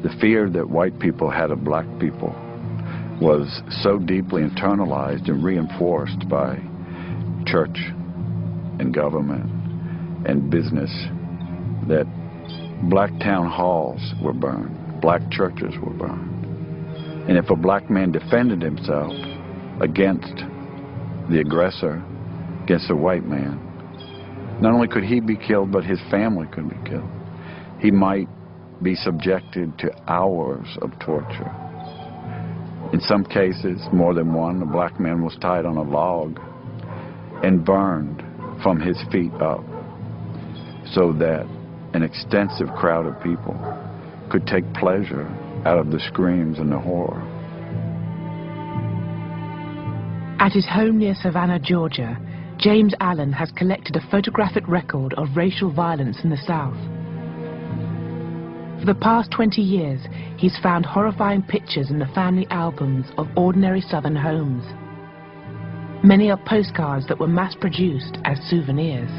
The fear that white people had of black people was so deeply internalized and reinforced by church and government and business that black town halls were burned, black churches were burned. And if a black man defended himself against the aggressor, against a white man, not only could he be killed, but his family could be killed. He might be subjected to hours of torture. In some cases, more than one, a black man was tied on a log and burned from his feet up so that an extensive crowd of people could take pleasure out of the screams and the horror. At his home near Savannah, Georgia, James Allen has collected a photographic record of racial violence in the South. For the past 20 years, he's found horrifying pictures in the family albums of ordinary Southern homes. Many are postcards that were mass-produced as souvenirs.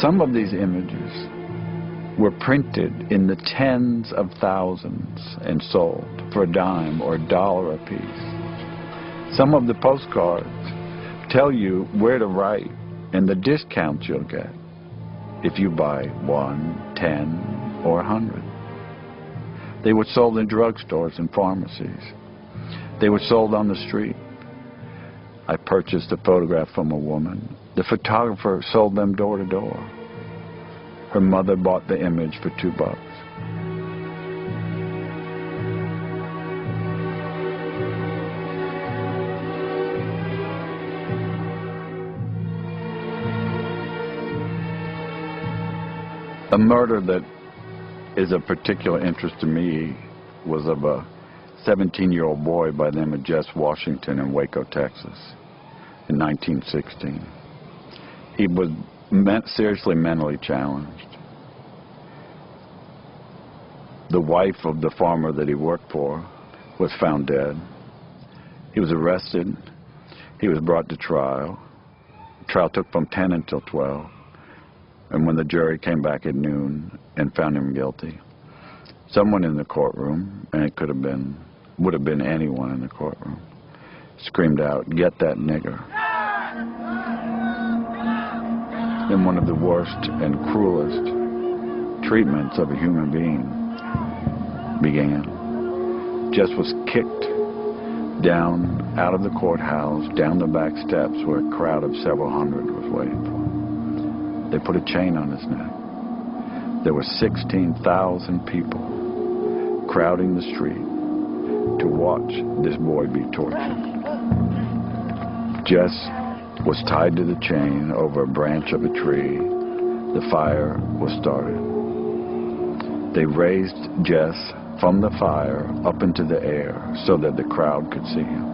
Some of these images were printed in the tens of thousands and sold for a dime or $1 a piece. Some of the postcards tell you where to write and the discounts you'll get if you buy 1, 10, or 100. They were sold in drugstores and pharmacies. They were sold on the street. I purchased a photograph from a woman. The photographer sold them door to door. Her mother bought the image for $2. A murder that is of particular interest to me was of a 17-year-old boy by the name of Jess Washington in Waco, Texas, in 1916. He was seriously mentally challenged. The wife of the farmer that he worked for was found dead. He was arrested. He was brought to trial. The trial took from 10 until 12. And when the jury came back at noon and found him guilty, someone in the courtroom, and it would have been anyone in the courtroom, screamed out, "Get that nigger." And one of the worst and cruelest treatments of a human being began. Jess was kicked down out of the courthouse, down the back steps where a crowd of several hundred was waiting for him. They put a chain on his neck. There were 16,000 people crowding the street to watch this boy be tortured. Jess was tied to the chain over a branch of a tree. The fire was started. They raised Jess from the fire up into the air so that the crowd could see him.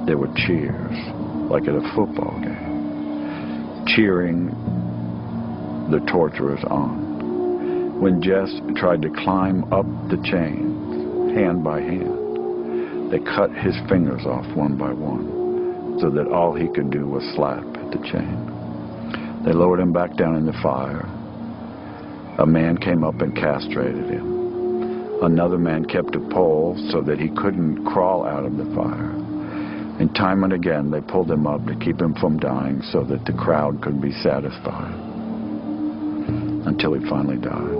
There were cheers, like at a football game, cheering the torturers on. When Jess tried to climb up the chains, hand by hand, they cut his fingers off one by one so that all he could do was slap at the chain. They lowered him back down in the fire. A man came up and castrated him. Another man kept a pole so that he couldn't crawl out of the fire. And time and again, they pulled him up to keep him from dying so that the crowd could be satisfied, until he finally died.